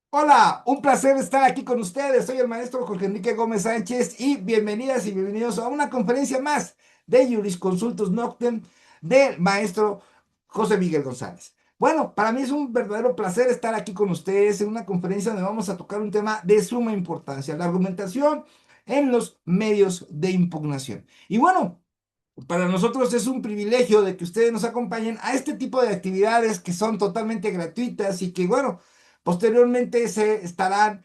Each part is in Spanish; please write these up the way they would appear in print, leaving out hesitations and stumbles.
Hola, un placer estar aquí con ustedes. Soy el maestro Jorge Enrique Gómez Sánchez y bienvenidas y bienvenidos a una conferencia más de Jurisconsultus Noctem del maestro José Miguel González. Bueno, para mí es un verdadero placer estar aquí con ustedes en una conferencia donde vamos a tocar un tema de suma importancia, la argumentación en los medios de impugnación. Y bueno, para nosotros es un privilegio de que ustedes nos acompañen a este tipo de actividades que son totalmente gratuitas y que, bueno, posteriormente se estarán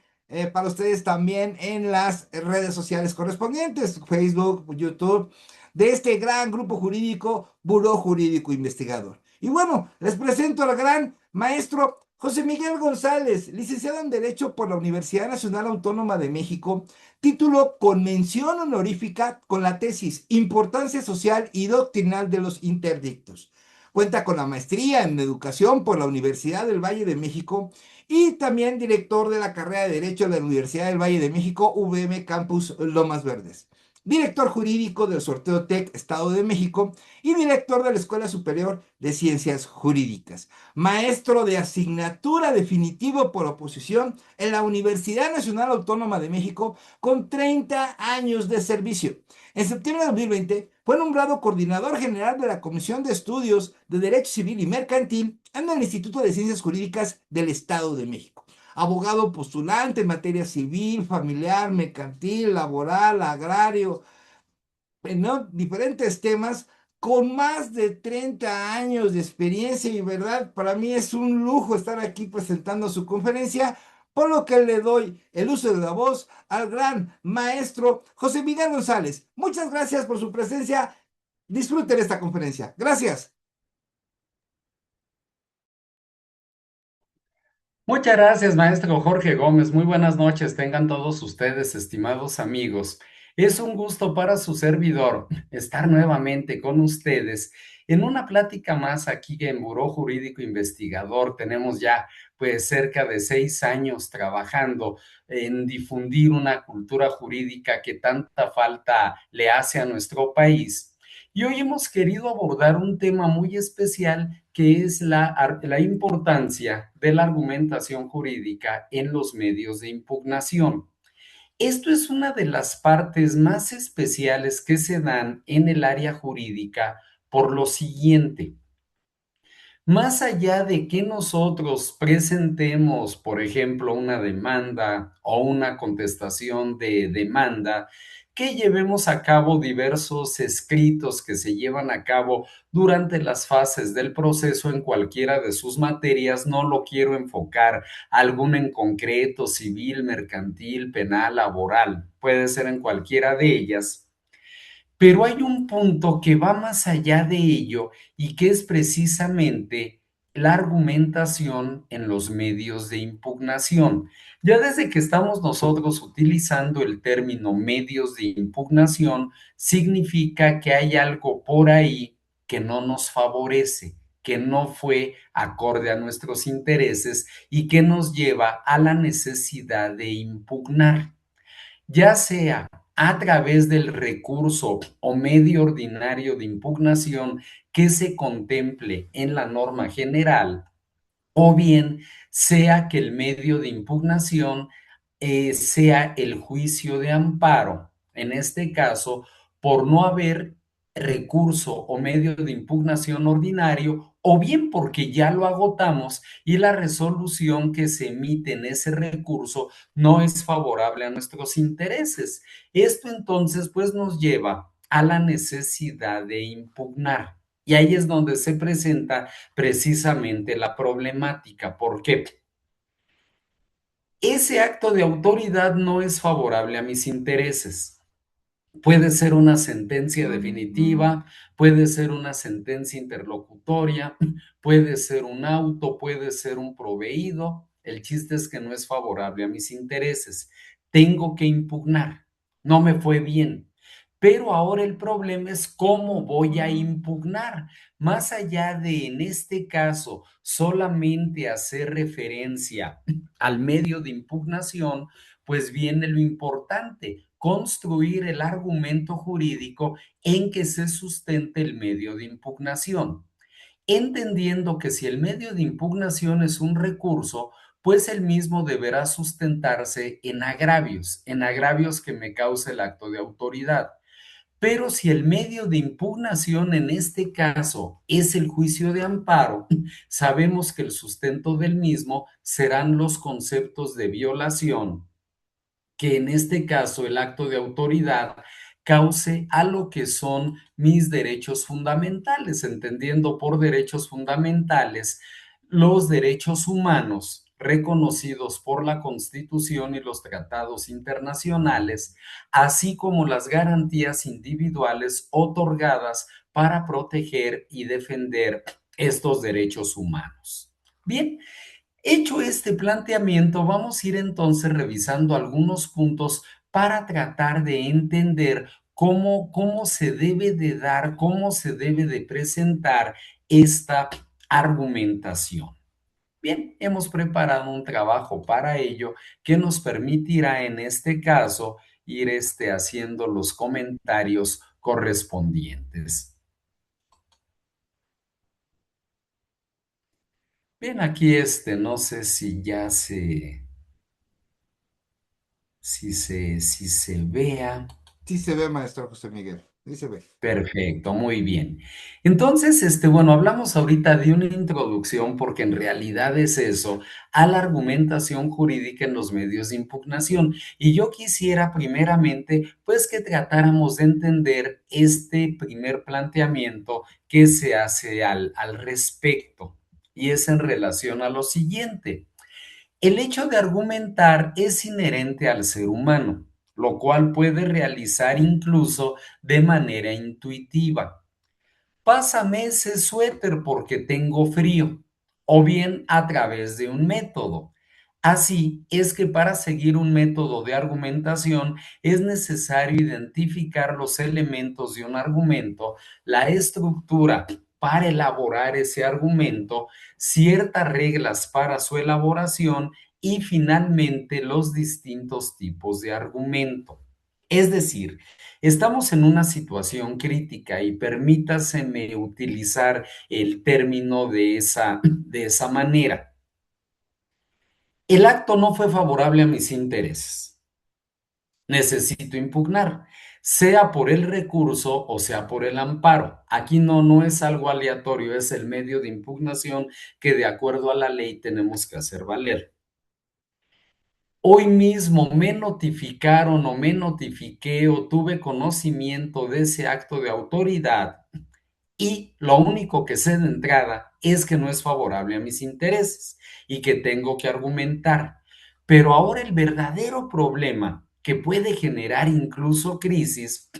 para ustedes también en las redes sociales correspondientes, Facebook, YouTube, de este gran grupo jurídico, Buró Jurídico Investigador. Y bueno, les presento al gran maestro José Miguel González, licenciado en Derecho por la Universidad Nacional Autónoma de México, título con mención honorífica con la tesis Importancia Social y Doctrinal de los Interdictos. Cuenta con la maestría en Educación por la Universidad del Valle de México y también director de la carrera de Derecho de la Universidad del Valle de México, VM Campus Lomas Verdes. Director jurídico del Sorteo TEC Estado de México y director de la Escuela Superior de Ciencias Jurídicas. Maestro de asignatura definitivo por oposición en la Universidad Nacional Autónoma de México con 30 años de servicio. En septiembre de 2020 fue nombrado coordinador general de la Comisión de Estudios de Derecho Civil y Mercantil en el Instituto de Ciencias Jurídicas del Estado de México. Abogado postulante en materia civil, familiar, mercantil, laboral, agrario, ¿no? Diferentes temas con más de 30 años de experiencia y verdad, para mí es un lujo estar aquí presentando su conferencia, por lo que le doy el uso de la voz al gran maestro José Miguel González. Muchas gracias por su presencia. Disfruten esta conferencia. Gracias. Muchas gracias, maestro Jorge Gómez. Muy buenas noches, tengan todos ustedes, estimados amigos. Es un gusto para su servidor estar nuevamente con ustedes en una plática más aquí en Buró Jurídico Investigador. Tenemos ya pues cerca de 6 años trabajando en difundir una cultura jurídica que tanta falta le hace a nuestro país. Y hoy hemos querido abordar un tema muy especial que es la importancia de la argumentación jurídica en los medios de impugnación. Esto es una de las partes más especiales que se dan en el área jurídica por lo siguiente. Más allá de que nosotros presentemos, por ejemplo, una demanda o una contestación de demanda, que llevemos a cabo diversos escritos que se llevan a cabo durante las fases del proceso en cualquiera de sus materias, no lo quiero enfocar alguna en concreto, civil, mercantil, penal, laboral, puede ser en cualquiera de ellas. Pero hay un punto que va más allá de ello y que es precisamente la argumentación en los medios de impugnación. Ya desde que estamos nosotros utilizando el término medios de impugnación, significa que hay algo por ahí que no nos favorece, que no fue acorde a nuestros intereses y que nos lleva a la necesidad de impugnar, ya sea a través del recurso o medio ordinario de impugnación que se contemple en la norma general, o bien sea que el medio de impugnación sea el juicio de amparo, en este caso, por no haber recurso o medio de impugnación ordinario, o bien porque ya lo agotamos y la resolución que se emite en ese recurso no es favorable a nuestros intereses. Esto entonces pues nos lleva a la necesidad de impugnar. Y ahí es donde se presenta precisamente la problemática, porque ese acto de autoridad no es favorable a mis intereses. Puede ser una sentencia definitiva, puede ser una sentencia interlocutoria, puede ser un auto, puede ser un proveído. El chiste es que no es favorable a mis intereses. Tengo que impugnar. No me fue bien. Pero ahora el problema es cómo voy a impugnar. Más allá de, en este caso, solamente hacer referencia al medio de impugnación, pues viene lo importante, construir el argumento jurídico en que se sustente el medio de impugnación. entendiendo que si el medio de impugnación es un recurso, pues el mismo deberá sustentarse en agravios que me cause el acto de autoridad. Pero si el medio de impugnación en este caso es el juicio de amparo, sabemos que el sustento del mismo serán los conceptos de violación, que en este caso el acto de autoridad cause a lo que son mis derechos fundamentales, entendiendo por derechos fundamentales los derechos humanos reconocidos por la Constitución y los tratados internacionales, así como las garantías individuales otorgadas para proteger y defender estos derechos humanos. Bien, hecho este planteamiento, vamos a ir entonces revisando algunos puntos para tratar de entender cómo se debe de dar, cómo se debe de presentar esta argumentación. Bien, hemos preparado un trabajo para ello que nos permitirá en este caso ir haciendo los comentarios correspondientes. Bien, aquí no sé si ya si se vea. Sí se ve, maestro José Miguel, sí se ve. Perfecto, muy bien. Entonces, bueno, hablamos ahorita de una introducción porque en realidad es eso, a la argumentación jurídica en los medios de impugnación. Y yo quisiera primeramente, pues, que tratáramos de entender este primer planteamiento que se hace al respecto. Y es en relación a lo siguiente. El hecho de argumentar es inherente al ser humano, lo cual puede realizar incluso de manera intuitiva. Pásame ese suéter porque tengo frío, o bien a través de un método. Así es que para seguir un método de argumentación es necesario identificar los elementos de un argumento, la estructura para elaborar ese argumento, ciertas reglas para su elaboración y finalmente los distintos tipos de argumento. Es decir, estamos en una situación crítica y permítaseme utilizar el término de esa manera. El acto no fue favorable a mis intereses. Necesito impugnar, sea por el recurso o sea por el amparo. Aquí no es algo aleatorio, es el medio de impugnación que de acuerdo a la ley tenemos que hacer valer. Hoy mismo me notificaron o me notifiqué o tuve conocimiento de ese acto de autoridad y lo único que sé de entrada es que no es favorable a mis intereses y que tengo que argumentar. Pero ahora el verdadero problema que puede generar incluso crisis,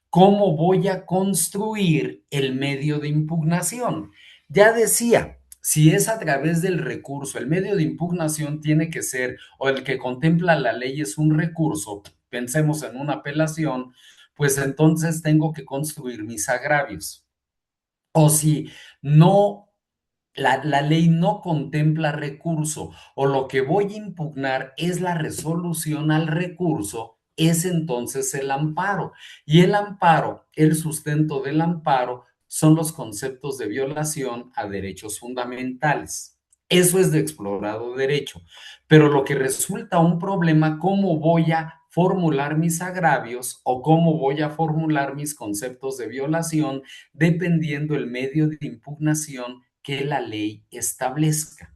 ¿cómo voy a construir el medio de impugnación? Ya decía, si es a través del recurso, el medio de impugnación tiene que ser, o el que contempla la ley es un recurso, pensemos en una apelación, pues entonces tengo que construir mis agravios. O si no, la ley no contempla recurso o lo que voy a impugnar es la resolución al recurso, es entonces el amparo. Y el amparo, el sustento del amparo son los conceptos de violación a derechos fundamentales. Eso es de explorado derecho. Pero lo que resulta un problema, ¿cómo voy a formular mis agravios o cómo voy a formular mis conceptos de violación dependiendo el medio de impugnación que la ley establezca?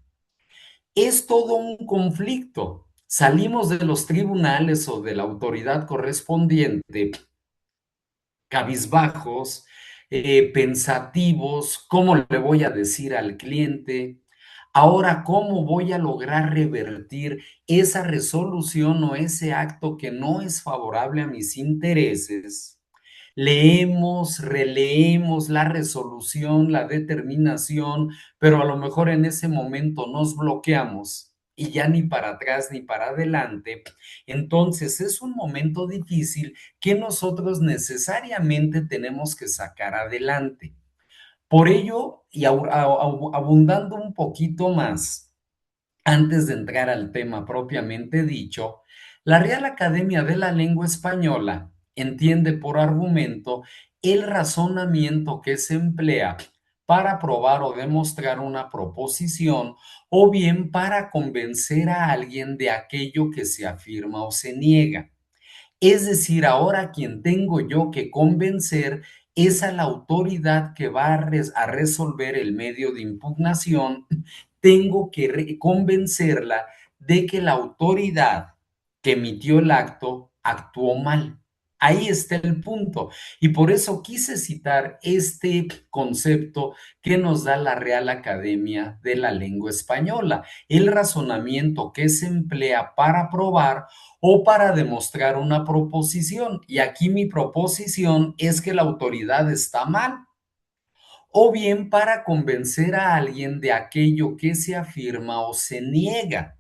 Es todo un conflicto. Salimos de los tribunales o de la autoridad correspondiente cabizbajos, pensativos, ¿cómo le voy a decir al cliente? Ahora, ¿cómo voy a lograr revertir esa resolución o ese acto que no es favorable a mis intereses? Leemos, releemos la resolución, la determinación, pero a lo mejor en ese momento nos bloqueamos y ya ni para atrás ni para adelante. Entonces es un momento difícil que nosotros necesariamente tenemos que sacar adelante. Por ello, y abundando un poquito más, antes de entrar al tema propiamente dicho, la Real Academia de la Lengua Española entiende por argumento el razonamiento que se emplea para probar o demostrar una proposición, o bien para convencer a alguien de aquello que se afirma o se niega. Es decir, ahora quien tengo yo que convencer es a la autoridad que va a resolver el medio de impugnación. Tengo que convencerla de que la autoridad que emitió el acto actuó mal. Ahí está el punto. Y por eso quise citar este concepto que nos da la Real Academia de la Lengua Española, el razonamiento que se emplea para probar o para demostrar una proposición. Y aquí mi proposición es que la autoridad está mal, o bien para convencer a alguien de aquello que se afirma o se niega.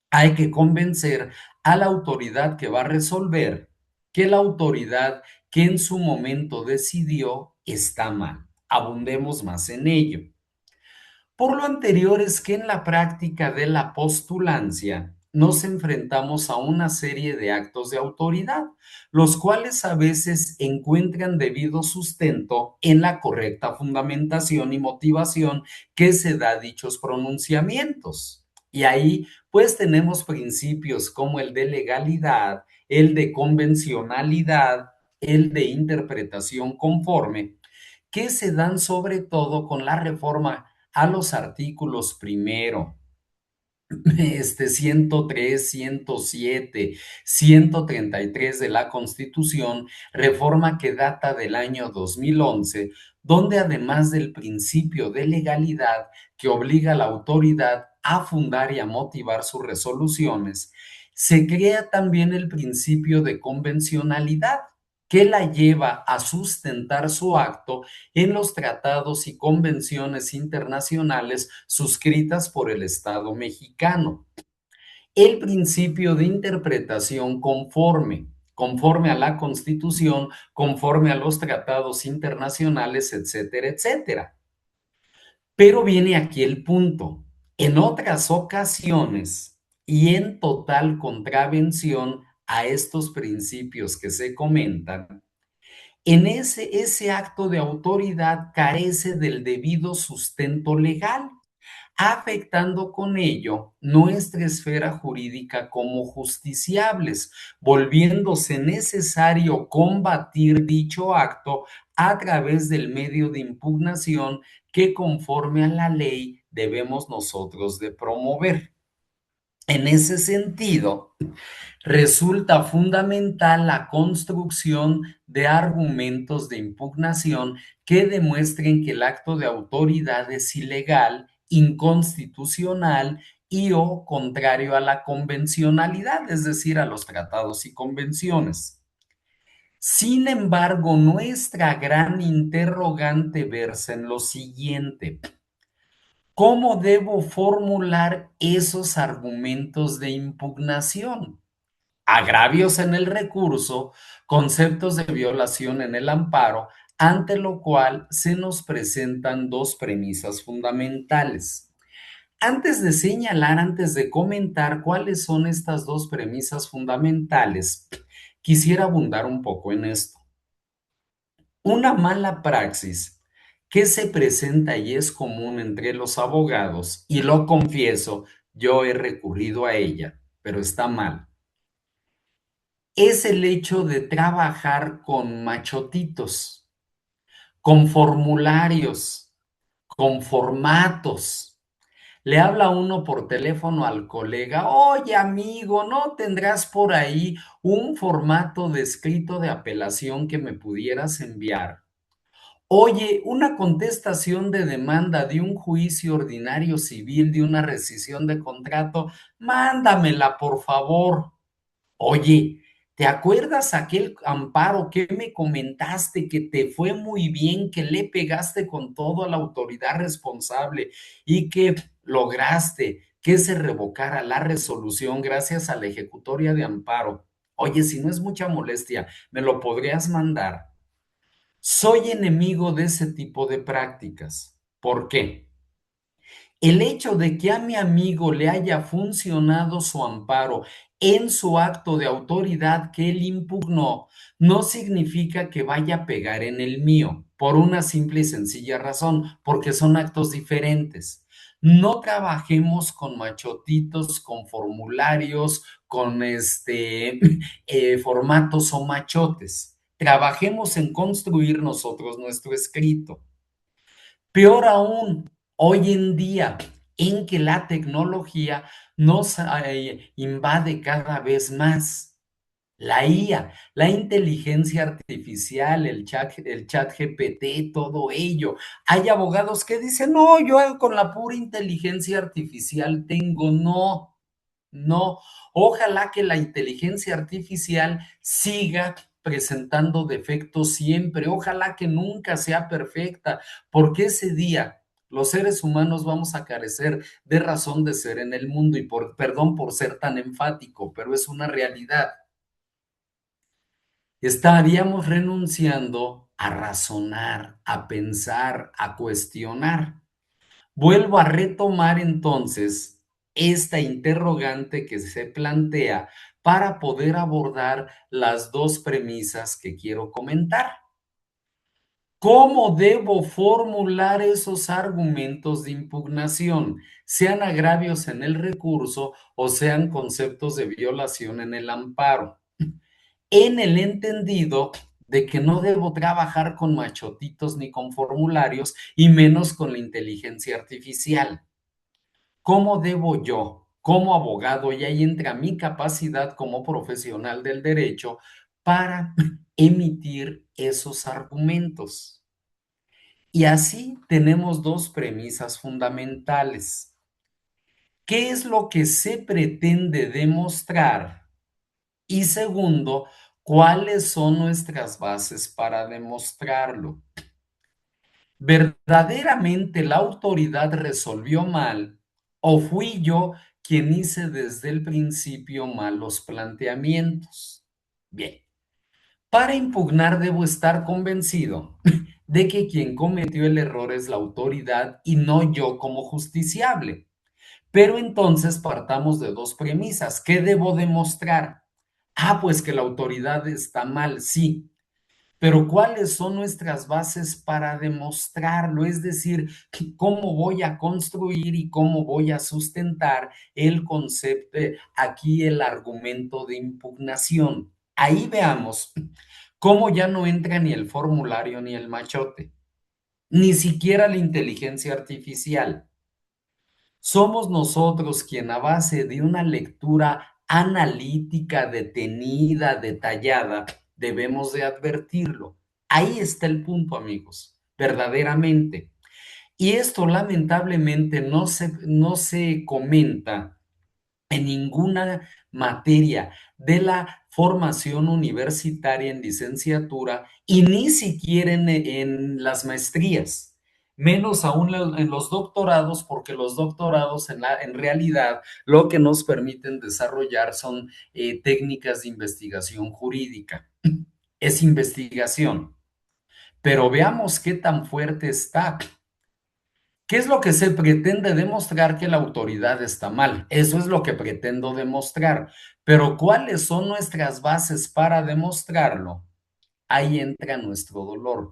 Hay que convencer a la autoridad que va a resolver que la autoridad que en su momento decidió está mal. Abundemos más en ello. Por lo anterior es que en la práctica de la postulancia nos enfrentamos a una serie de actos de autoridad, los cuales a veces encuentran debido sustento en la correcta fundamentación y motivación que se da a dichos pronunciamientos. Y ahí pues tenemos principios como el de legalidad, el de convencionalidad, el de interpretación conforme, que se dan sobre todo con la reforma a los artículos primero, 103, 107, 133 de la Constitución, reforma que data del año 2011, donde además del principio de legalidad que obliga a la autoridad a fundar y a motivar sus resoluciones, se crea también el principio de convencionalidad, que la lleva a sustentar su acto en los tratados y convenciones internacionales suscritas por el Estado mexicano. El principio de interpretación conforme a la Constitución, conforme a los tratados internacionales, etcétera, etcétera. Pero viene aquí el punto. En otras ocasiones y en total contravención a estos principios que se comentan, en ese acto de autoridad carece del debido sustento legal, afectando con ello nuestra esfera jurídica como justiciables, volviéndose necesario combatir dicho acto a través del medio de impugnación que conforme a la ley debemos nosotros de promover. En ese sentido, resulta fundamental la construcción de argumentos de impugnación que demuestren que el acto de autoridad es ilegal, inconstitucional y o contrario a la convencionalidad, es decir, a los tratados y convenciones. Sin embargo, nuestra gran interrogante versa en lo siguiente: ¿cómo debo formular esos argumentos de impugnación? Agravios en el recurso, conceptos de violación en el amparo, ante lo cual se nos presentan dos premisas fundamentales. Antes de señalar, antes de comentar cuáles son estas dos premisas fundamentales, quisiera abundar un poco en esto. Una mala praxis que se presenta y es común entre los abogados, y lo confieso, yo he recurrido a ella, pero está mal, es el hecho de trabajar con machotitos, con formularios, con formatos. Le habla uno por teléfono al colega: oye amigo, ¿no tendrás por ahí un formato de escrito de apelación que me pudieras enviar? Oye, una contestación de demanda de un juicio ordinario civil, de una rescisión de contrato, mándamela por favor. Oye, ¿te acuerdas aquel amparo que me comentaste que te fue muy bien, que le pegaste con todo a la autoridad responsable y que lograste que se revocara la resolución gracias a la ejecutoria de amparo? Oye, si no es mucha molestia, ¿me lo podrías mandar? Soy enemigo de ese tipo de prácticas. ¿Por qué? El hecho de que a mi amigo le haya funcionado su amparo en su acto de autoridad que él impugnó no significa que vaya a pegar en el mío. por una simple y sencilla razón, porque son actos diferentes. No trabajemos con machotitos, con formularios, con formatos o machotes. Trabajemos en construir nosotros nuestro escrito. Peor aún, hoy en día, en que la tecnología nos invade cada vez más. La IA, la inteligencia artificial, el chat GPT, todo ello. Hay abogados que dicen, no, yo con la pura inteligencia artificial tengo, no, no. Ojalá que la inteligencia artificial siga presentando defectos siempre. Ojalá que nunca sea perfecta, porque ese día los seres humanos vamos a carecer de razón de ser en el mundo y perdón por ser tan enfático, pero es una realidad. Estaríamos renunciando a razonar, a pensar, a cuestionar. Vuelvo a retomar entonces esta interrogante que se plantea para poder abordar las dos premisas que quiero comentar. ¿Cómo debo formular esos argumentos de impugnación, sean agravios en el recurso o sean conceptos de violación en el amparo? En el entendido de que no debo trabajar con machotitos ni con formularios y menos con la inteligencia artificial. ¿Cómo debo yo, como abogado, y ahí entra mi capacidad como profesional del derecho para emitir esos argumentos? Y así tenemos dos premisas fundamentales. ¿Qué es lo que se pretende demostrar? Y segundo, ¿cuáles son nuestras bases para demostrarlo? ¿Verdaderamente la autoridad resolvió mal o fui yo quien hice desde el principio malos planteamientos? Bien, para impugnar debo estar convencido de que quien cometió el error es la autoridad y no yo como justiciable. Pero entonces partamos de dos premisas. ¿Qué debo demostrar? Ah, pues que la autoridad está mal, sí, pero ¿cuáles son nuestras bases para demostrarlo? Es decir, ¿cómo voy a construir y cómo voy a sustentar el concepto, aquí el argumento de impugnación? Ahí veamos cómo ya no entra ni el formulario ni el machote, ni siquiera la inteligencia artificial. Somos nosotros quien a base de una lectura analítica, detenida, detallada, debemos de advertirlo. Ahí está el punto, amigos, verdaderamente. Y esto lamentablemente no se comenta en ninguna materia de la formación universitaria en licenciatura y ni siquiera en las maestrías, menos aún en los doctorados, porque los doctorados en realidad lo que nos permiten desarrollar son técnicas de investigación jurídica. Es investigación, pero veamos qué tan fuerte está. ¿Qué es lo que se pretende demostrar? Que la autoridad está mal. Eso es lo que pretendo demostrar. Pero ¿cuáles son nuestras bases para demostrarlo? Ahí entra nuestro dolor.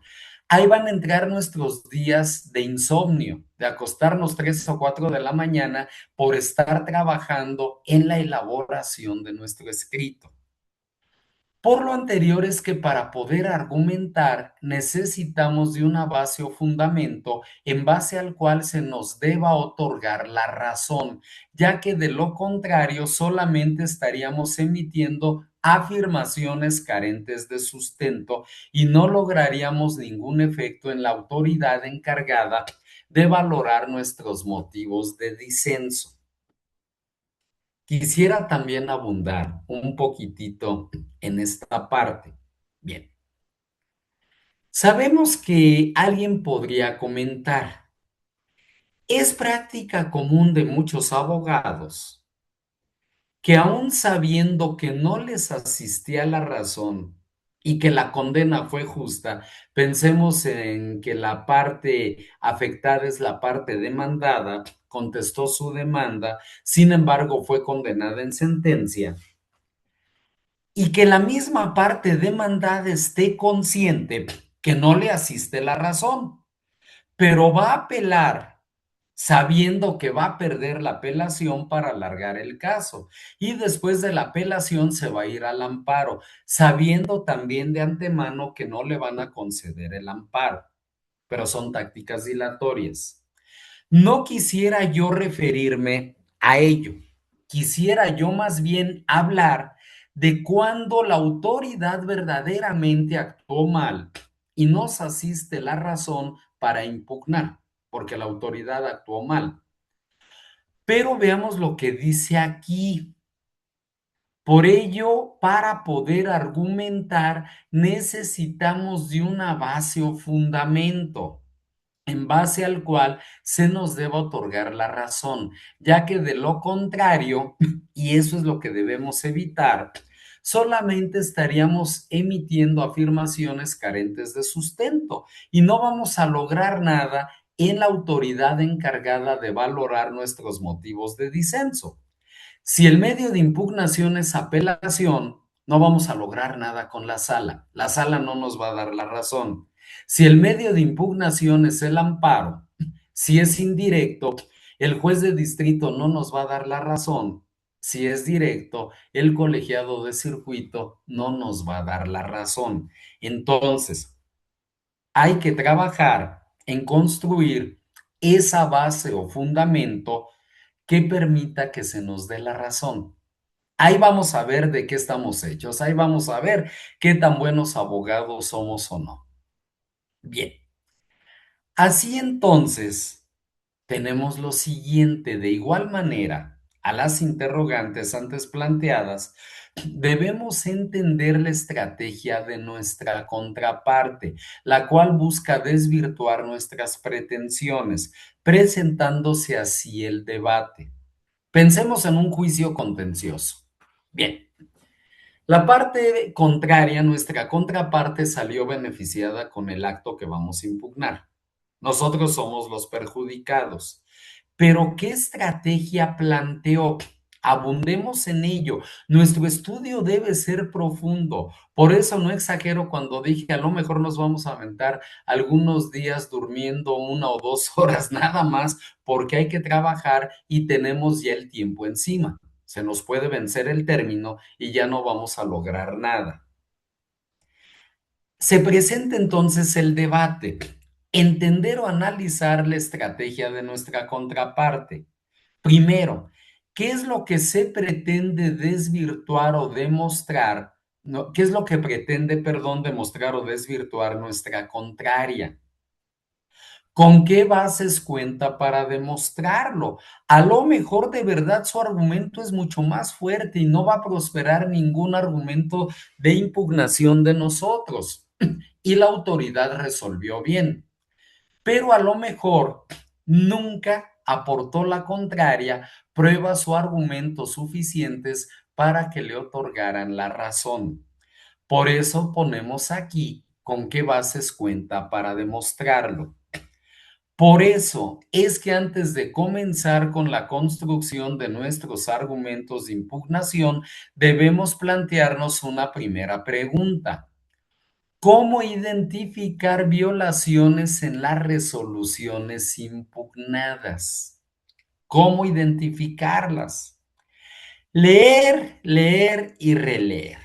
Ahí van a entrar nuestros días de insomnio, de acostarnos 3 o 4 de la mañana por estar trabajando en la elaboración de nuestro escrito. Por lo anterior es que para poder argumentar necesitamos de una base o fundamento en base al cual se nos deba otorgar la razón, ya que de lo contrario solamente estaríamos emitiendo afirmaciones carentes de sustento y no lograríamos ningún efecto en la autoridad encargada de valorar nuestros motivos de disenso. Quisiera también abundar un poquitito en esta parte. Bien, sabemos que alguien podría comentar, es práctica común de muchos abogados que aún sabiendo que no les asistía la razón y que la condena fue justa, pensemos en que la parte afectada es la parte demandada, contestó su demanda, sin embargo fue condenada en sentencia y que la misma parte demandada esté consciente que no le asiste la razón, pero va a apelar sabiendo que va a perder la apelación para alargar el caso. Y después de la apelación se va a ir al amparo, sabiendo también de antemano que no le van a conceder el amparo, pero son tácticas dilatorias. No quisiera yo referirme a ello, quisiera yo más bien hablar de cuando la autoridad verdaderamente actuó mal y nos asiste la razón para impugnar, porque la autoridad actuó mal. Pero veamos lo que dice aquí. Por ello, para poder argumentar, necesitamos de una base o fundamento en base al cual se nos deba otorgar la razón, ya que de lo contrario, y eso es lo que debemos evitar, solamente estaríamos emitiendo afirmaciones carentes de sustento y no vamos a lograr nada en la autoridad encargada de valorar nuestros motivos de disenso. Si el medio de impugnación es apelación, no vamos a lograr nada con la sala. La sala no nos va a dar la razón. Si el medio de impugnación es el amparo, si es indirecto, el juez de distrito no nos va a dar la razón. Si es directo, el colegiado de circuito no nos va a dar la razón. Entonces, hay que trabajar en construir esa base o fundamento que permita que se nos dé la razón. Ahí vamos a ver de qué estamos hechos, ahí vamos a ver qué tan buenos abogados somos o no. Bien, así entonces tenemos lo siguiente, de igual manera, a las interrogantes antes planteadas, debemos entender la estrategia de nuestra contraparte, la cual busca desvirtuar nuestras pretensiones, presentándose así el debate. Pensemos en un juicio contencioso. Bien, la parte contraria, nuestra contraparte, salió beneficiada con el acto que vamos a impugnar. Nosotros somos los perjudicados. Pero ¿qué estrategia planteó? Abundemos en ello. Nuestro estudio debe ser profundo. Por eso no exagero cuando dije, a lo mejor nos vamos a aventar algunos días durmiendo 1 o 2 horas nada más, porque hay que trabajar y tenemos ya el tiempo encima. Se nos puede vencer el término y ya no vamos a lograr nada. Se presenta entonces el debate, entender o analizar la estrategia de nuestra contraparte. Primero, ¿qué es lo que se pretende desvirtuar o demostrar? No, ¿qué es lo que pretende, perdón, demostrar o desvirtuar nuestra contraria? ¿Con qué bases cuenta para demostrarlo? A lo mejor de verdad su argumento es mucho más fuerte y no va a prosperar ningún argumento de impugnación de nosotros. Y la autoridad resolvió bien, pero a lo mejor nunca aportó la contraria pruebas o argumentos suficientes para que le otorgaran la razón. Por eso ponemos aquí con qué bases cuenta para demostrarlo. Por eso es que antes de comenzar con la construcción de nuestros argumentos de impugnación, debemos plantearnos una primera pregunta. ¿Cómo identificar violaciones en las resoluciones impugnadas? ¿Cómo identificarlas? Leer, leer y releer.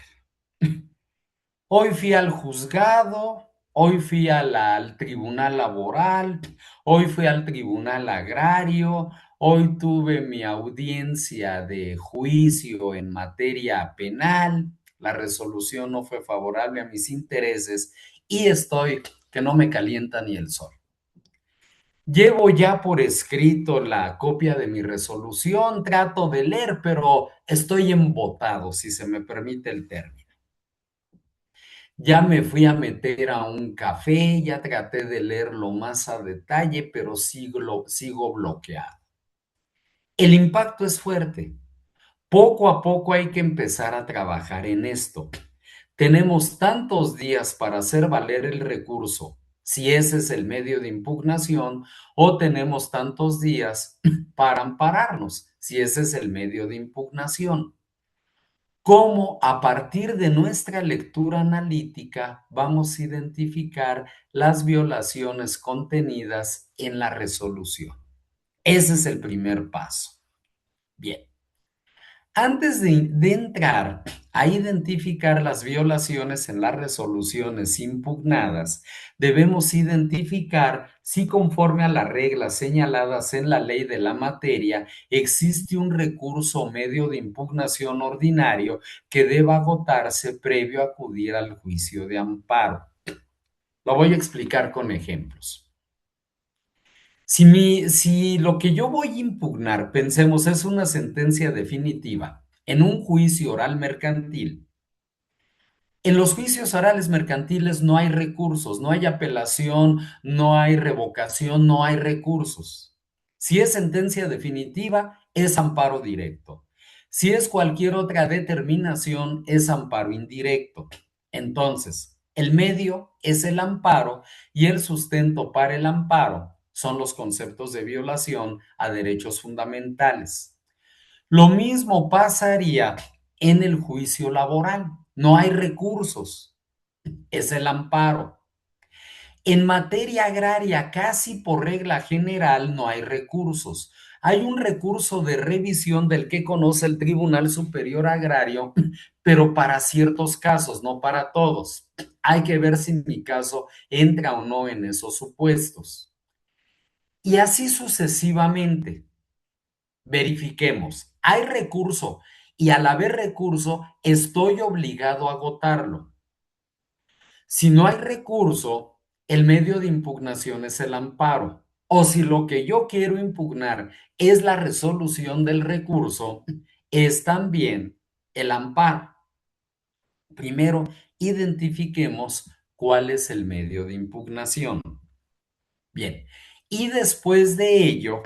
Hoy fui al juzgado, hoy fui al tribunal laboral, hoy fui al tribunal agrario, hoy tuve mi audiencia de juicio en materia penal, la resolución no fue favorable a mis intereses y estoy que no me calienta ni el sol. Llevo ya por escrito la copia de mi resolución, trato de leer, pero estoy embotado, si se me permite el término. Ya me fui a meter a un café, ya traté de leerlo más a detalle, pero sigo bloqueado. El impacto es fuerte. Poco a poco hay que empezar a trabajar en esto. Tenemos tantos días para hacer valer el recurso, si ese es el medio de impugnación, o tenemos tantos días para ampararnos, si ese es el medio de impugnación. cómo a partir de nuestra lectura analítica vamos a identificar las violaciones contenidas en la resolución. Ese es el primer paso. Bien, antes de entrar a identificar las violaciones en las resoluciones impugnadas, debemos identificar si conforme a las reglas señaladas en la ley de la materia existe un recurso o medio de impugnación ordinario que deba agotarse previo a acudir al juicio de amparo. Lo voy a explicar con ejemplos. Si lo que yo voy a impugnar, pensemos, es una sentencia definitiva en un juicio oral mercantil, en los juicios orales mercantiles no hay recursos, no hay apelación, no hay revocación, no hay recursos. Si es sentencia definitiva, es amparo directo. Si es cualquier otra determinación, es amparo indirecto. Entonces, el medio es el amparo y el sustento para el amparo son los conceptos de violación a derechos fundamentales. Lo mismo pasaría en el juicio laboral. No hay recursos, es el amparo. En materia agraria, casi por regla general, no hay recursos. Hay un recurso de revisión del que conoce el Tribunal Superior Agrario, pero para ciertos casos, no para todos. Hay que ver si mi caso entra o no en esos supuestos. Y así sucesivamente. Verifiquemos, hay recurso y al haber recurso estoy obligado a agotarlo. Si no hay recurso, el medio de impugnación es el amparo. O si lo que yo quiero impugnar es la resolución del recurso, es también el amparo. Primero, identifiquemos cuál es el medio de impugnación. Bien, y después de ello,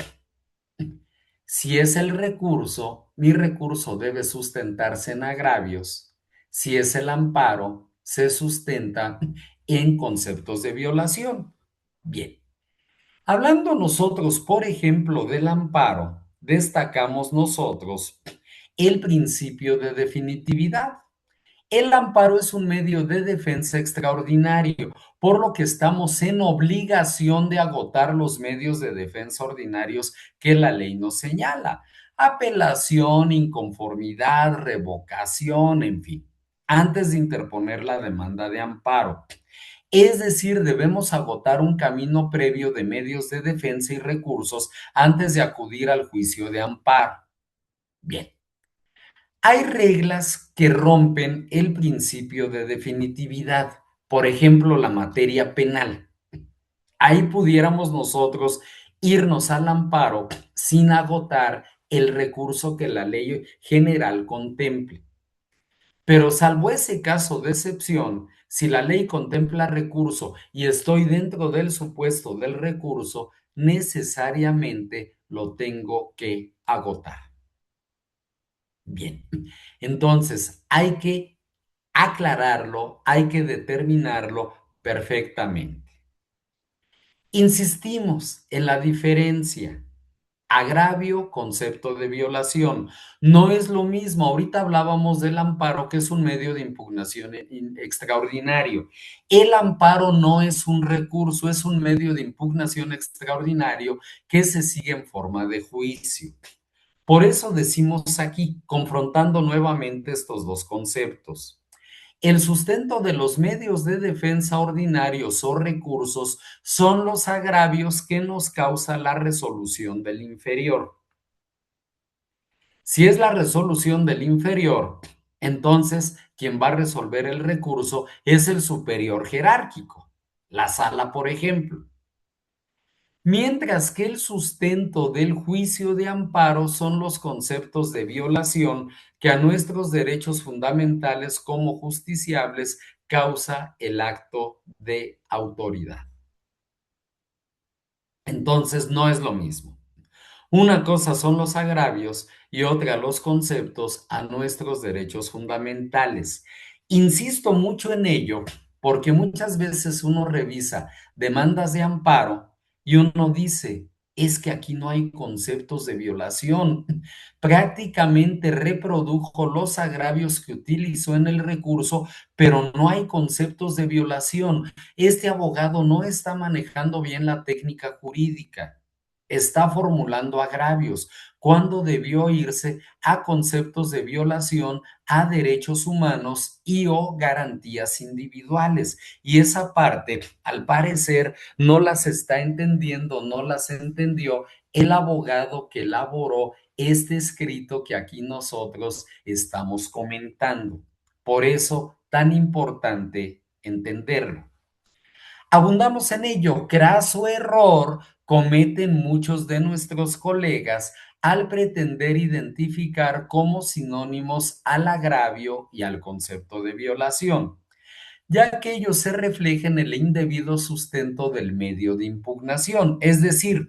si es el recurso, mi recurso debe sustentarse en agravios. Si es el amparo, se sustenta en conceptos de violación. Bien, hablando nosotros, por ejemplo, del amparo, destacamos nosotros el principio de definitividad. El amparo es un medio de defensa extraordinario, por lo que estamos en obligación de agotar los medios de defensa ordinarios que la ley nos señala. Apelación, inconformidad, revocación, en fin, antes de interponer la demanda de amparo. Es decir, debemos agotar un camino previo de medios de defensa y recursos antes de acudir al juicio de amparo. Bien. Hay reglas que rompen el principio de definitividad, por ejemplo, la materia penal. Ahí pudiéramos nosotros irnos al amparo sin agotar el recurso que la ley general contemple. Pero salvo ese caso de excepción, si la ley contempla recurso y estoy dentro del supuesto del recurso, necesariamente lo tengo que agotar. Bien, entonces hay que aclararlo, hay que determinarlo perfectamente. Insistimos en la diferencia. Agravio, concepto de violación. No es lo mismo. Ahorita hablábamos del amparo, que es un medio de impugnación extraordinario. El amparo no es un recurso, es un medio de impugnación extraordinario que se sigue en forma de juicio. Por eso decimos aquí, confrontando nuevamente estos dos conceptos. El sustento de los medios de defensa ordinarios o recursos son los agravios que nos causa la resolución del inferior. Si es la resolución del inferior, entonces quien va a resolver el recurso es el superior jerárquico, la sala, por ejemplo. Mientras que el sustento del juicio de amparo son los conceptos de violación que a nuestros derechos fundamentales como justiciables causa el acto de autoridad. Entonces no es lo mismo. Una cosa son los agravios y otra los conceptos a nuestros derechos fundamentales. Insisto mucho en ello porque muchas veces uno revisa demandas de amparo y uno dice, es que aquí no hay conceptos de violación. Prácticamente reprodujo los agravios que utilizó en el recurso, pero no hay conceptos de violación. Este abogado no está manejando bien la técnica jurídica, está formulando agravios, cuando debió irse a conceptos de violación a derechos humanos y o garantías individuales. Y esa parte, al parecer, no las está entendiendo, no las entendió el abogado que elaboró este escrito que aquí nosotros estamos comentando. Por eso, tan importante entenderlo. Abundamos en ello. Craso error cometen muchos de nuestros colegas al pretender identificar como sinónimos al agravio y al concepto de violación, ya que ello se refleja en el indebido sustento del medio de impugnación. Es decir,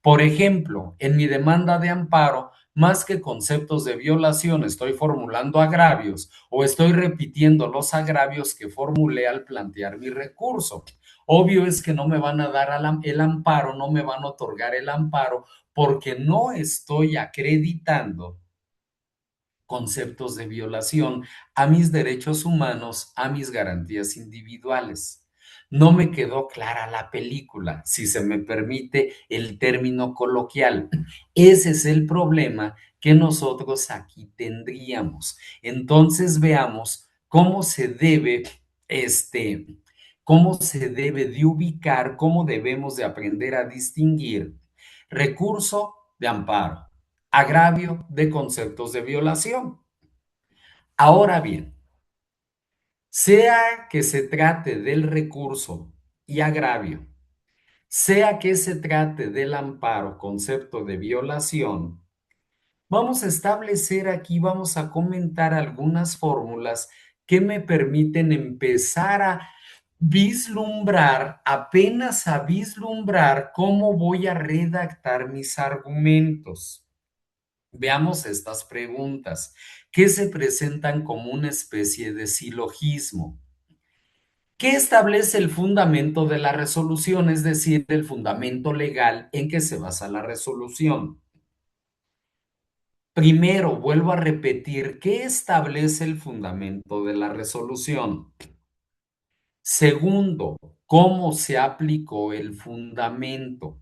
por ejemplo, en mi demanda de amparo, más que conceptos de violación, estoy formulando agravios o estoy repitiendo los agravios que formulé al plantear mi recurso. Obvio es que no me van a dar el amparo, no me van a otorgar el amparo porque no estoy acreditando conceptos de violación a mis derechos humanos, a mis garantías individuales. No me quedó clara la película, si se me permite el término coloquial. Ese es el problema que nosotros aquí tendríamos. Entonces veamos cómo se debe de ubicar, cómo debemos de aprender a distinguir recurso de amparo, agravio de conceptos de violación. Ahora bien, sea que se trate del recurso y agravio, sea que se trate del amparo, concepto de violación, vamos a establecer aquí, vamos a comentar algunas fórmulas que me permiten empezar a vislumbrar, apenas a vislumbrar cómo voy a redactar mis argumentos. Veamos estas preguntas, que se presentan como una especie de silogismo. ¿Qué establece el fundamento de la resolución? Es decir, el fundamento legal en que se basa la resolución. Primero, vuelvo a repetir, ¿qué establece el fundamento de la resolución? Segundo, ¿cómo se aplicó el fundamento?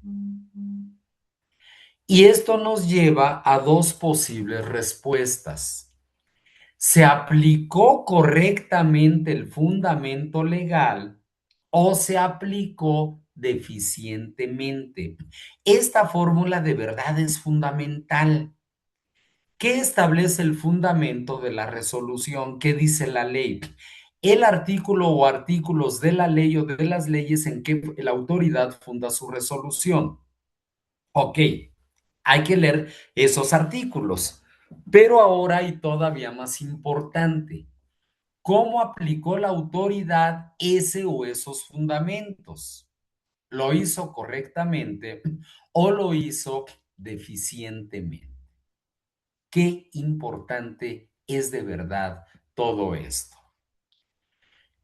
Y esto nos lleva a dos posibles respuestas. ¿Se aplicó correctamente el fundamento legal o se aplicó deficientemente? Esta fórmula de verdad es fundamental. ¿Qué establece el fundamento de la resolución? ¿Qué dice la ley? El artículo o artículos de la ley o de las leyes en que la autoridad funda su resolución. Ok, hay que leer esos artículos. Pero ahora hay todavía más importante. ¿Cómo aplicó la autoridad ese o esos fundamentos? ¿Lo hizo correctamente o lo hizo deficientemente? Qué importante es de verdad todo esto.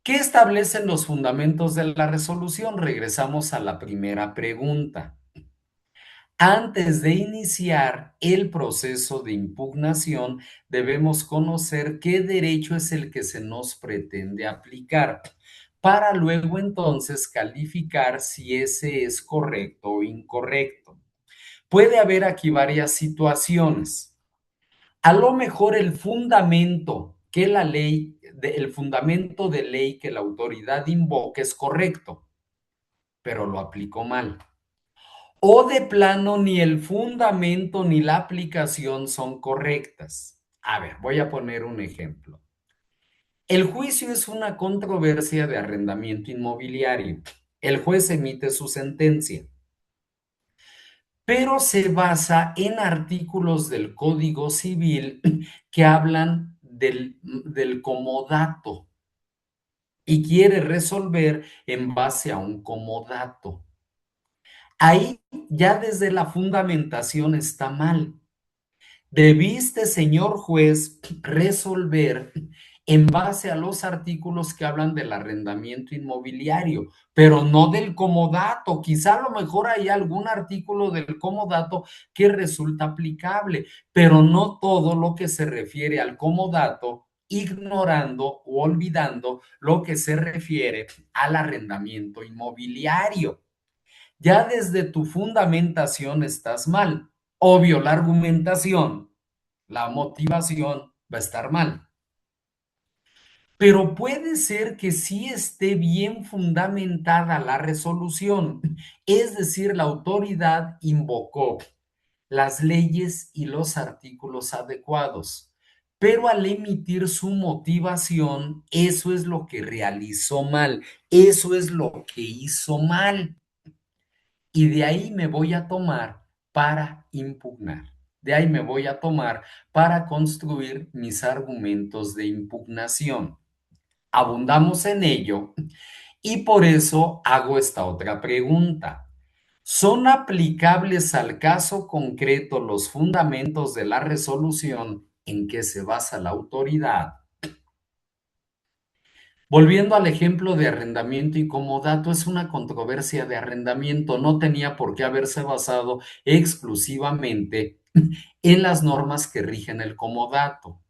¿Qué establecen los fundamentos de la resolución? Regresamos a la primera pregunta. Antes de iniciar el proceso de impugnación, debemos conocer qué derecho es el que se nos pretende aplicar, para luego entonces calificar si ese es correcto o incorrecto. Puede haber aquí varias situaciones. A lo mejor el fundamento que la ley, el fundamento de ley que la autoridad invoca es correcto, pero lo aplicó mal. O de plano ni el fundamento ni la aplicación son correctas. A ver, voy a poner un ejemplo. El juicio es una controversia de arrendamiento inmobiliario. El juez emite su sentencia, pero se basa en artículos del Código Civil que hablan del comodato y quiere resolver en base a un comodato. Ahí ya desde la fundamentación está mal. Debiste, señor juez, resolver en base a los artículos que hablan del arrendamiento inmobiliario, pero no del comodato. Quizá a lo mejor hay algún artículo del comodato que resulta aplicable, pero no todo lo que se refiere al comodato, ignorando o olvidando lo que se refiere al arrendamiento inmobiliario. Ya desde tu fundamentación estás mal. Obvio, la argumentación, la motivación va a estar mal. Pero puede ser que sí esté bien fundamentada la resolución, es decir, la autoridad invocó las leyes y los artículos adecuados, pero al emitir su motivación, eso es lo que realizó mal, eso es lo que hizo mal, y de ahí me voy a tomar para impugnar. De ahí me voy a tomar para construir mis argumentos de impugnación. Abundamos en ello y por eso hago esta otra pregunta. ¿Son aplicables al caso concreto los fundamentos de la resolución en que se basa la autoridad? Volviendo al ejemplo de arrendamiento y comodato, es una controversia de arrendamiento, no tenía por qué haberse basado exclusivamente en las normas que rigen el comodato.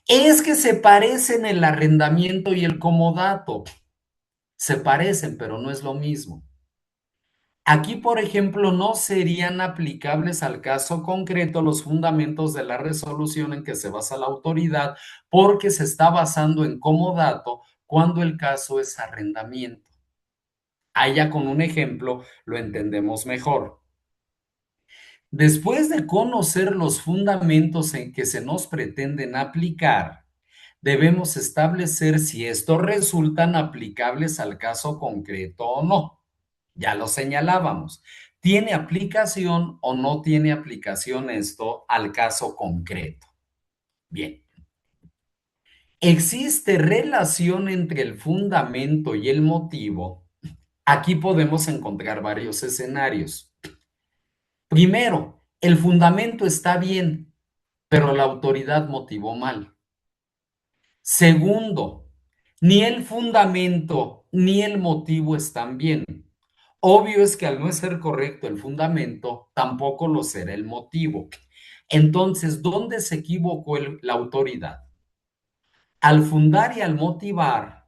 Es que se parecen el arrendamiento y el comodato. Se parecen, pero no es lo mismo. Aquí, por ejemplo, no serían aplicables al caso concreto los fundamentos de la resolución en que se basa la autoridad, porque se está basando en comodato cuando el caso es arrendamiento. Allá con un ejemplo lo entendemos mejor. Después de conocer los fundamentos en que se nos pretenden aplicar, debemos establecer si estos resultan aplicables al caso concreto o no. Ya lo señalábamos. ¿Tiene aplicación o no tiene aplicación esto al caso concreto? Bien. ¿Existe relación entre el fundamento y el motivo? Aquí podemos encontrar varios escenarios. Primero, el fundamento está bien, pero la autoridad motivó mal. Segundo, ni el fundamento ni el motivo están bien. Obvio es que al no ser correcto el fundamento, tampoco lo será el motivo. Entonces, ¿dónde se equivocó la autoridad? ¿Al fundar y al motivar,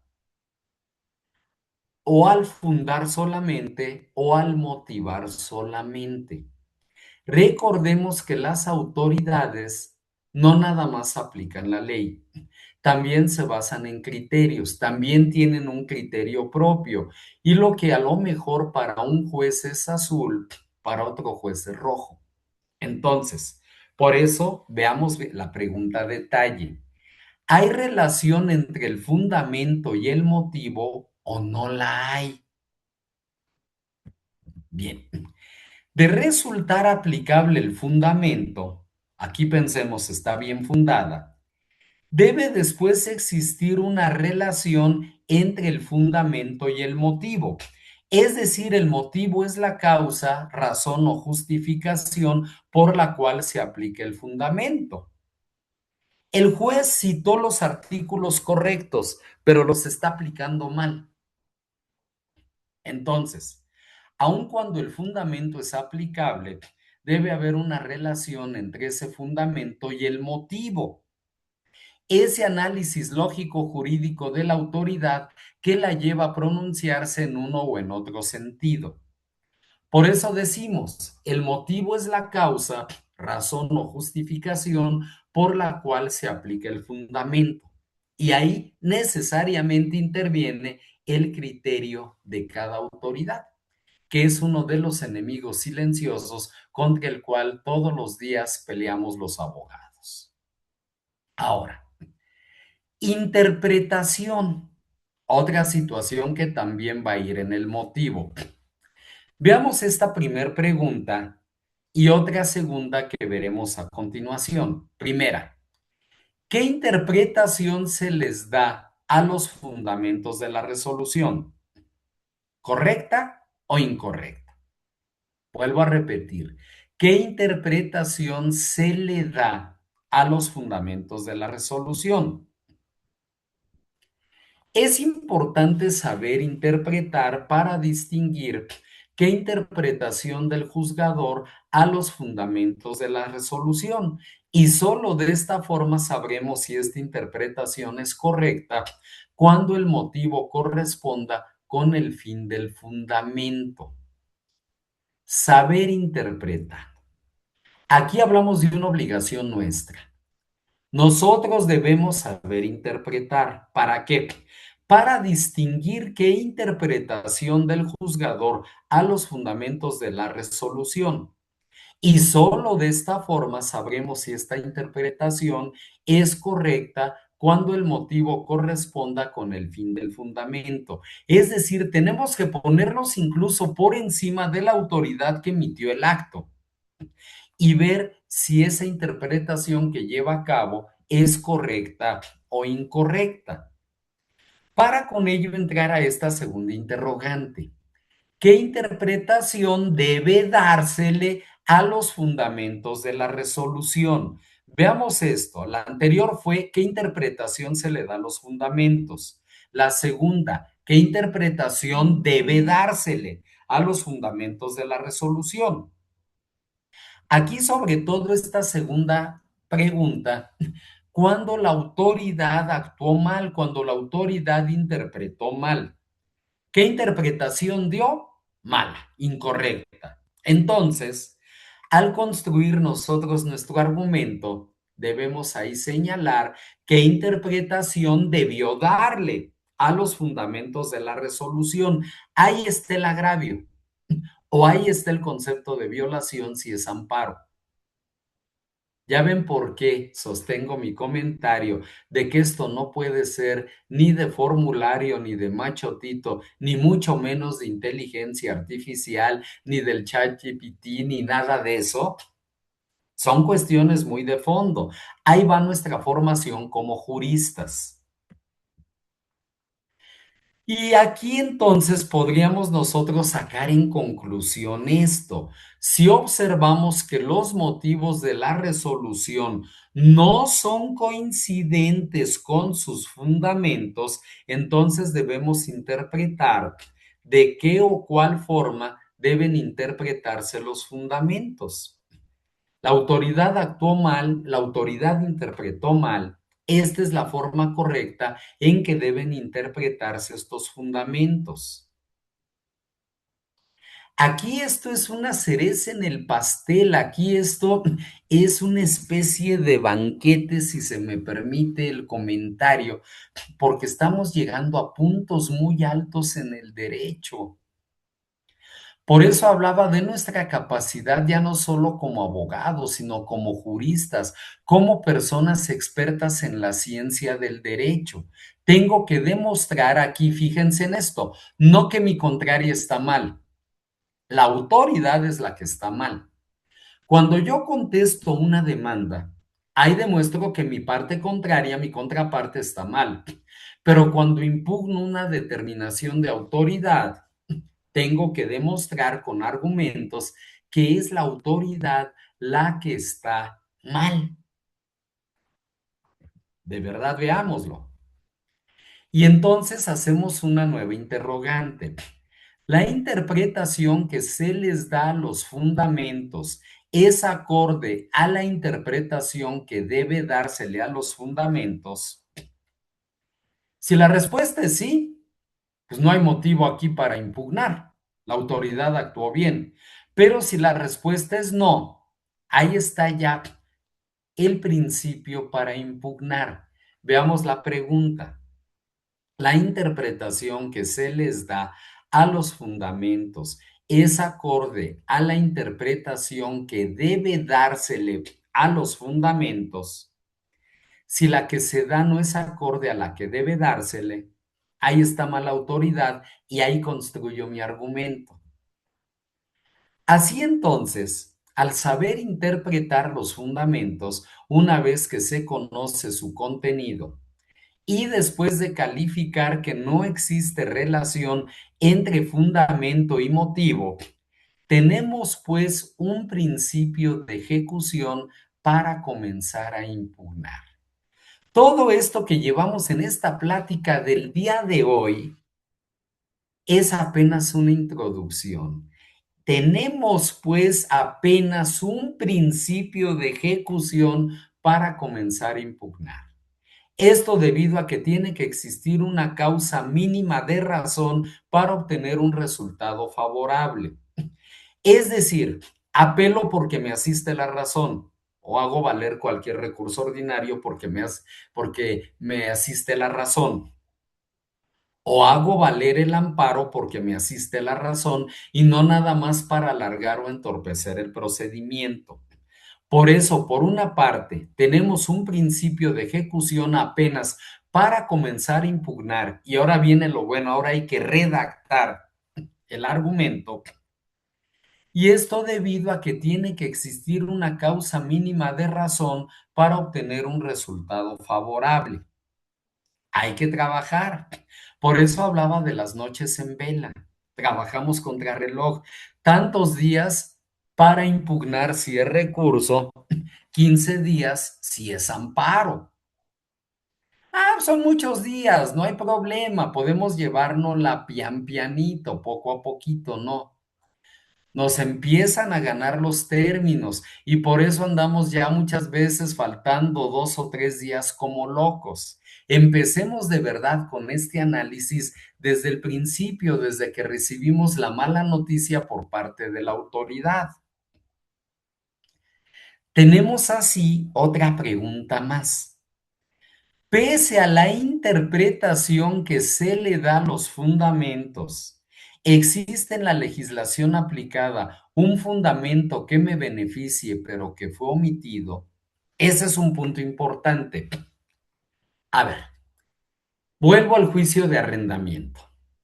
o al fundar solamente, o al motivar solamente? Recordemos que las autoridades no nada más aplican la ley, también se basan en criterios, también tienen un criterio propio, y lo que a lo mejor para un juez es azul, para otro juez es rojo. Entonces, por eso veamos la pregunta a detalle. ¿Hay relación entre el fundamento y el motivo o no la hay? Bien, de resultar aplicable el fundamento, aquí pensemos está bien fundada, debe después existir una relación entre el fundamento y el motivo. Es decir, el motivo es la causa, razón o justificación por la cual se aplica el fundamento. El juez citó los artículos correctos, pero los está aplicando mal. Entonces, aun cuando el fundamento es aplicable, debe haber una relación entre ese fundamento y el motivo. Ese análisis lógico jurídico de la autoridad que la lleva a pronunciarse en uno o en otro sentido. Por eso decimos, el motivo es la causa, razón o justificación por la cual se aplica el fundamento. Y ahí necesariamente interviene el criterio de cada autoridad, que es uno de los enemigos silenciosos contra el cual todos los días peleamos los abogados. Ahora, interpretación, otra situación que también va a ir en el motivo. Veamos esta primer pregunta y otra segunda que veremos a continuación. Primera, ¿qué interpretación se les da a los fundamentos de la resolución? ¿Correcta o incorrecta? Vuelvo a repetir, ¿qué interpretación se le da a los fundamentos de la resolución? Es importante saber interpretar para distinguir qué interpretación del juzgador a los fundamentos de la resolución. Y solo de esta forma sabremos si esta interpretación es correcta cuando el motivo corresponda con el fin del fundamento. Saber interpretar. Aquí hablamos de una obligación nuestra. Nosotros debemos saber interpretar. ¿Para qué? Para distinguir qué interpretación del juzgador a los fundamentos de la resolución. Y solo de esta forma sabremos si esta interpretación es correcta cuando el motivo corresponda con el fin del fundamento. Es decir, tenemos que ponernos incluso por encima de la autoridad que emitió el acto y ver si esa interpretación que lleva a cabo es correcta o incorrecta. Para con ello entrar a esta segunda interrogante. ¿Qué interpretación debe dársele a los fundamentos de la resolución? Veamos esto. La anterior fue qué interpretación se le da a los fundamentos. La segunda, qué interpretación debe dársele a los fundamentos de la resolución. Aquí, sobre todo, esta segunda pregunta, cuando la autoridad actuó mal, cuando la autoridad interpretó mal. ¿Qué interpretación dio? Mala, incorrecta. Entonces, al construir nosotros nuestro argumento, debemos ahí señalar qué interpretación debió darle a los fundamentos de la resolución. Ahí está el agravio o ahí está el concepto de violación si es amparo. Ya ven por qué sostengo mi comentario de que esto no puede ser ni de formulario, ni de machotito, ni mucho menos de inteligencia artificial, ni del ChatGPT, ni nada de eso. Son cuestiones muy de fondo. Ahí va nuestra formación como juristas. Y aquí entonces podríamos nosotros sacar en conclusión esto. Si observamos que los motivos de la resolución no son coincidentes con sus fundamentos, entonces debemos interpretar de qué o cuál forma deben interpretarse los fundamentos. La autoridad actuó mal, la autoridad interpretó mal. Esta es la forma correcta en que deben interpretarse estos fundamentos. Aquí esto es una cereza en el pastel, aquí esto es una especie de banquete, si se me permite el comentario, porque estamos llegando a puntos muy altos en el derecho. Por eso hablaba de nuestra capacidad ya no solo como abogados, sino como juristas, como personas expertas en la ciencia del derecho. Tengo que demostrar aquí, fíjense en esto, no que mi contraria está mal, la autoridad es la que está mal. Cuando yo contesto una demanda, ahí demuestro que mi parte contraria, mi contraparte está mal. Pero cuando impugno una determinación de autoridad, tengo que demostrar con argumentos que es la autoridad la que está mal. De verdad, veámoslo. Y entonces hacemos una nueva interrogante. La interpretación que se les da a los fundamentos es acorde a la interpretación que debe dársele a los fundamentos. Si la respuesta es sí, pues no hay motivo aquí para impugnar. La autoridad actuó bien. Pero si la respuesta es no, ahí está ya el principio para impugnar. Veamos la pregunta. La interpretación que se les da a los fundamentos es acorde a la interpretación que debe dársele a los fundamentos. Si la que se da no es acorde a la que debe dársele, ahí está mala autoridad y ahí construyo mi argumento. Así entonces, al saber interpretar los fundamentos, una vez que se conoce su contenido, y después de calificar que no existe relación entre fundamento y motivo, tenemos pues un principio de ejecución para comenzar a impugnar. Todo esto que llevamos en esta plática del día de hoy es apenas una introducción. Tenemos pues apenas un principio de ejecución para comenzar a impugnar. Esto debido a que tiene que existir una causa mínima de razón para obtener un resultado favorable. Es decir, apelo porque me asiste la razón o hago valer cualquier recurso ordinario porque me asiste la razón. O hago valer el amparo porque me asiste la razón y no nada más para alargar o entorpecer el procedimiento. Por eso, por una parte, tenemos un principio de ejecución apenas para comenzar a impugnar y ahora viene lo bueno, ahora hay que redactar el argumento y esto debido a que tiene que existir una causa mínima de razón para obtener un resultado favorable. Hay que trabajar. Por eso hablaba de las noches en vela. Trabajamos contra reloj. Tantos días para impugnar si es recurso, 15 días si es amparo. Ah, son muchos días, no hay problema. Podemos llevárnosla pian pianito, poco a poquito, ¿no? Nos empiezan a ganar los términos y por eso andamos ya muchas veces faltando 2 o 3 días como locos. Empecemos de verdad con este análisis desde el principio, desde que recibimos la mala noticia por parte de la autoridad. Tenemos así otra pregunta más. Pese a la interpretación que se le da a los fundamentos, ¿existe en la legislación aplicada un fundamento que me beneficie pero que fue omitido? Ese es un punto importante. A ver, vuelvo al juicio de arrendamiento.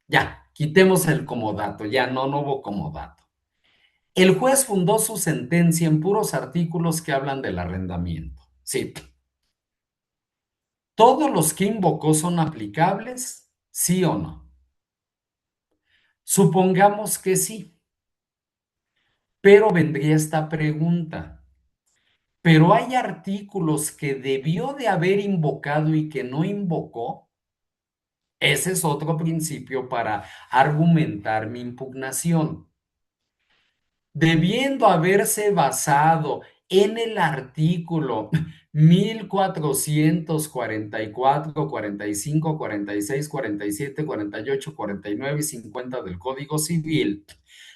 Ya, quitemos el comodato, ya no hubo comodato. El juez fundó su sentencia en puros artículos que hablan del arrendamiento. Sí, ¿todos los que invocó son aplicables? ¿Sí o no? Supongamos que sí, pero vendría esta pregunta. ¿Pero hay artículos que debió de haber invocado y que no invocó? Ese es otro principio para argumentar mi impugnación. Debiendo haberse basado en el artículo 1444, 45, 46, 47, 48, 49 y 50 del Código Civil,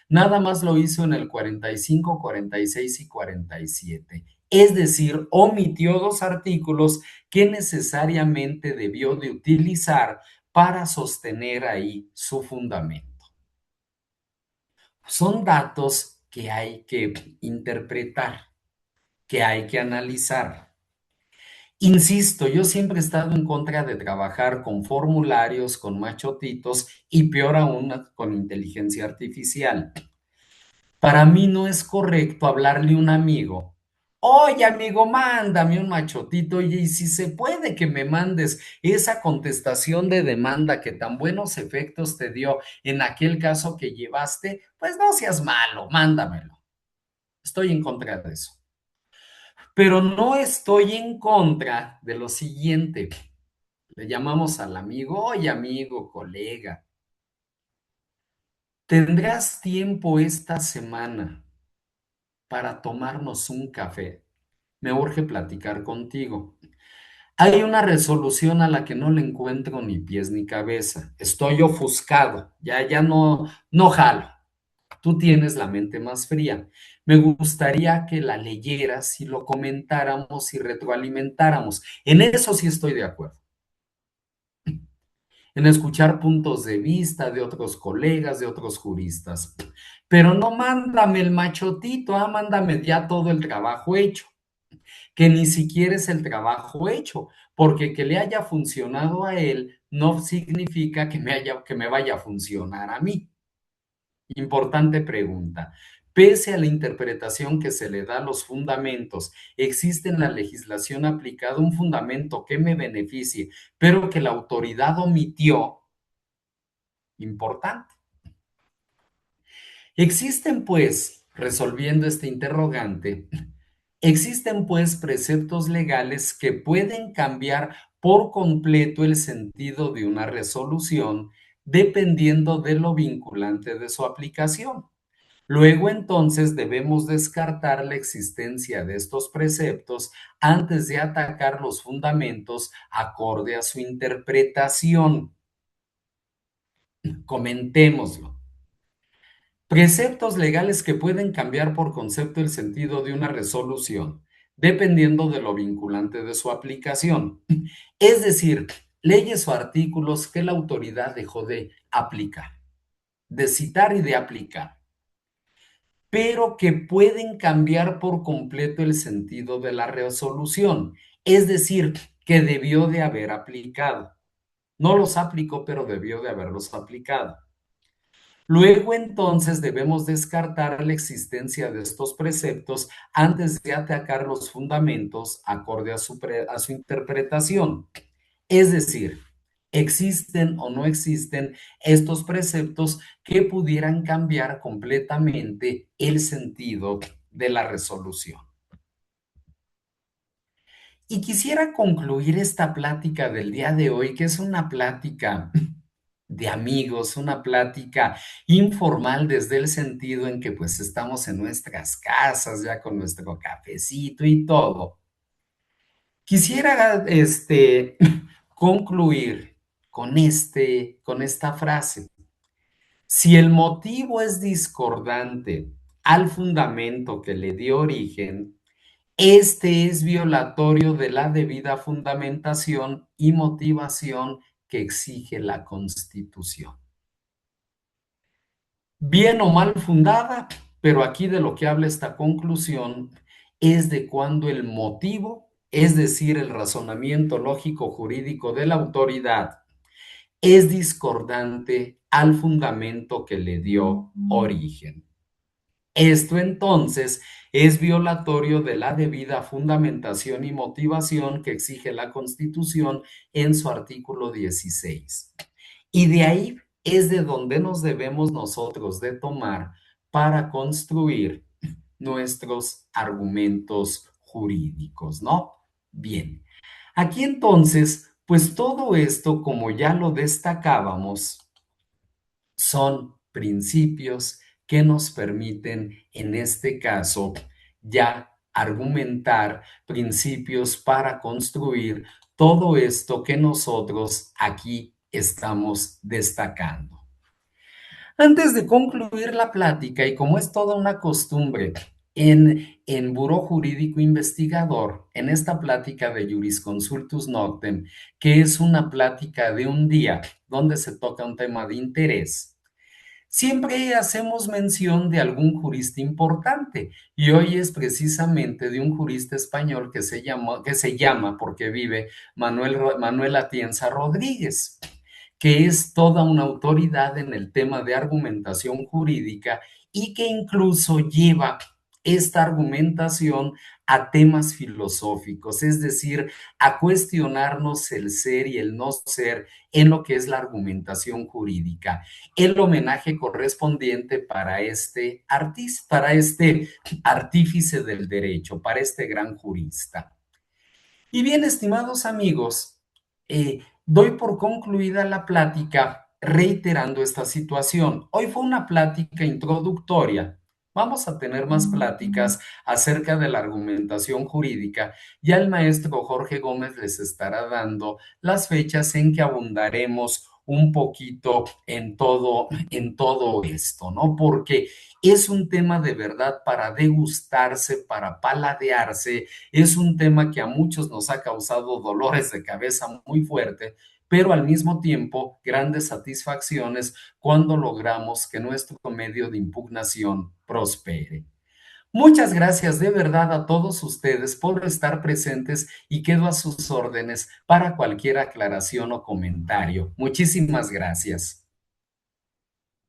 nada más lo hizo en el 45, 46 y 47. Es decir, omitió 2 artículos que necesariamente debió de utilizar para sostener ahí su fundamento. Son datos que hay que interpretar, que hay que analizar. Insisto, yo siempre he estado en contra de trabajar con formularios, con machotitos y peor aún con inteligencia artificial. Para mí no es correcto hablarle a un amigo. Oye, amigo, mándame un machotito. Oye, y si se puede que me mandes esa contestación de demanda que tan buenos efectos te dio en aquel caso que llevaste, pues no seas malo, mándamelo. Estoy en contra de eso. Pero no estoy en contra de lo siguiente. Le llamamos al amigo, oye, amigo, colega, ¿tendrás tiempo esta semana para tomarnos un café? Me urge platicar contigo. Hay una resolución a la que no le encuentro ni pies ni cabeza. Estoy ofuscado, ya no jalo. Tú tienes la mente más fría. Me gustaría que la leyeras y lo comentáramos y retroalimentáramos. En eso sí estoy de acuerdo. En escuchar puntos de vista de otros colegas, de otros juristas. Pero no mándame el machotito, mándame ya todo el trabajo hecho, que ni siquiera es el trabajo hecho, porque que le haya funcionado a él no significa que me vaya a funcionar a mí. Importante pregunta. Pese a la interpretación que se le da a los fundamentos, ¿existe en la legislación aplicada un fundamento que me beneficie, pero que la autoridad omitió? Importante. Existen, pues, resolviendo este interrogante, Existen pues preceptos legales que pueden cambiar por completo el sentido de una resolución dependiendo de lo vinculante de su aplicación. Luego entonces debemos descartar la existencia de estos preceptos antes de atacar los fundamentos acorde a su interpretación. Comentémoslo. Preceptos legales que pueden cambiar por concepto el sentido de una resolución, dependiendo de lo vinculante de su aplicación. Es decir, leyes o artículos que la autoridad dejó de aplicar, de citar y de aplicar, pero que pueden cambiar por completo el sentido de la resolución. Es decir, que debió de haber aplicado. No los aplicó, pero debió de haberlos aplicado. Luego entonces debemos descartar la existencia de estos preceptos antes de atacar los fundamentos acorde a su interpretación. Es decir, existen o no existen estos preceptos que pudieran cambiar completamente el sentido de la resolución. Y quisiera concluir esta plática del día de hoy, que es una plática de amigos, una plática informal desde el sentido en que pues estamos en nuestras casas ya con nuestro cafecito y todo. Quisiera concluir con esta frase. Si el motivo es discordante al fundamento que le dio origen, este es violatorio de la debida fundamentación y motivación que exige la Constitución. Bien o mal fundada, pero aquí de lo que habla esta conclusión es de cuando el motivo, es decir, el razonamiento lógico jurídico de la autoridad, es discordante al fundamento que le dio origen. Esto entonces es violatorio de la debida fundamentación y motivación que exige la Constitución en su artículo 16. Y de ahí es de donde nos debemos nosotros de tomar para construir nuestros argumentos jurídicos, ¿no? Bien, aquí entonces, pues todo esto, como ya lo destacábamos, son principios que nos permiten, en este caso, ya argumentar principios para construir todo esto que nosotros aquí estamos destacando. Antes de concluir la plática, y como es toda una costumbre en Buró Jurídico Investigador, en esta plática de Jurisconsultus Noctem, que es una plática de un día donde se toca un tema de interés, siempre hacemos mención de algún jurista importante y hoy es precisamente de un jurista español que se llama porque vive Manuel Atienza Rodríguez, que es toda una autoridad en el tema de argumentación jurídica y que incluso lleva esta argumentación a temas filosóficos, es decir, a cuestionarnos el ser y el no ser en lo que es la argumentación jurídica. El homenaje correspondiente para este artista, para este artífice del derecho, para este gran jurista. Y bien, estimados amigos, doy por concluida la plática reiterando esta situación. Hoy fue una plática introductoria. Vamos a tener más pláticas acerca de la argumentación jurídica. Ya el maestro Jorge Gómez les estará dando las fechas en que abundaremos un poquito en todo esto, ¿no? Porque es un tema de verdad para degustarse, para paladearse, es un tema que a muchos nos ha causado dolores de cabeza muy fuerte, pero al mismo tiempo grandes satisfacciones cuando logramos que nuestro medio de impugnación prospere. Muchas gracias de verdad a todos ustedes por estar presentes y quedo a sus órdenes para cualquier aclaración o comentario. Muchísimas gracias.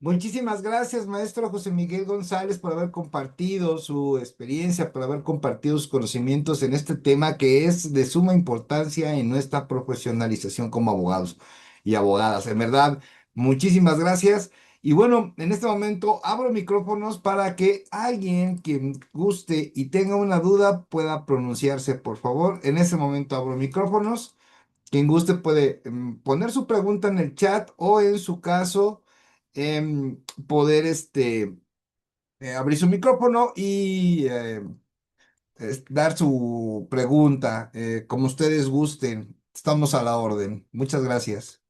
Muchísimas gracias, maestro José Miguel González, por haber compartido su experiencia, por haber compartido sus conocimientos en este tema que es de suma importancia en nuestra profesionalización como abogados y abogadas. En verdad, muchísimas gracias. Y bueno, en este momento abro micrófonos para que alguien que guste y tenga una duda pueda pronunciarse, por favor. En este momento abro micrófonos. Quien guste puede poner su pregunta en el chat o en su caso poder abrir su micrófono y dar su pregunta como ustedes gusten. Estamos a la orden. Muchas gracias.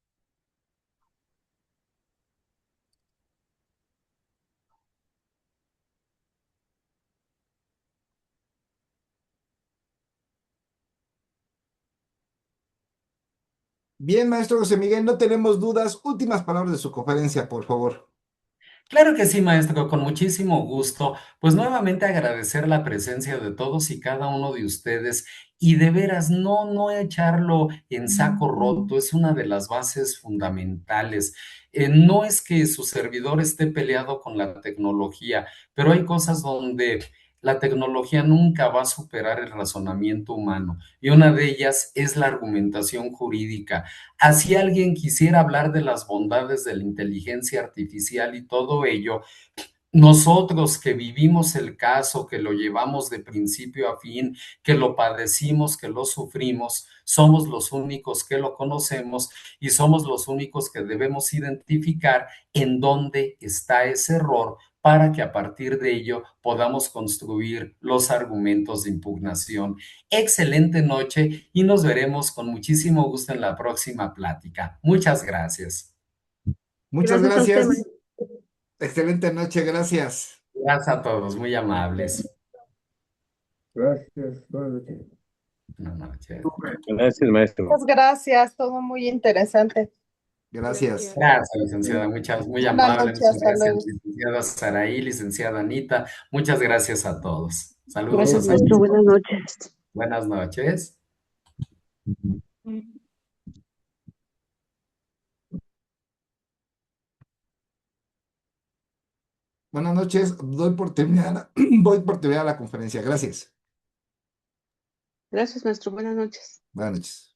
Bien, maestro José Miguel, no tenemos dudas. Últimas palabras de su conferencia, por favor. Claro que sí, maestro, con muchísimo gusto. Pues nuevamente agradecer la presencia de todos y cada uno de ustedes y de veras no echarlo en saco roto, es una de las bases fundamentales. No es que su servidor esté peleado con la tecnología, pero hay cosas donde la tecnología nunca va a superar el razonamiento humano y una de ellas es la argumentación jurídica. Así alguien quisiera hablar de las bondades de la inteligencia artificial y todo ello, nosotros que vivimos el caso, que lo llevamos de principio a fin, que lo padecimos, que lo sufrimos, somos los únicos que lo conocemos y somos los únicos que debemos identificar en dónde está ese error para que a partir de ello podamos construir los argumentos de impugnación. Excelente noche y nos veremos con muchísimo gusto en la próxima plática. Muchas gracias. Muchas Gracias a usted, gracias. maestro. Excelente noche, gracias. Gracias a todos, muy amables. Gracias. Buenas noches. Buenas noches. Gracias, maestro. Muchas gracias, todo muy interesante. Gracias. Gracias, licenciada, muchas, muy Buenas amable. noches, Muchas hasta gracias, luego. licenciada Saraí, licenciada Anita. Muchas gracias a todos. Saludos Gracias, hasta maestro. allí. Buenas noches. Buenas noches. Buenas noches. Doy por terminada, voy por terminada la conferencia. Gracias. Gracias, maestro. Buenas noches. Buenas noches.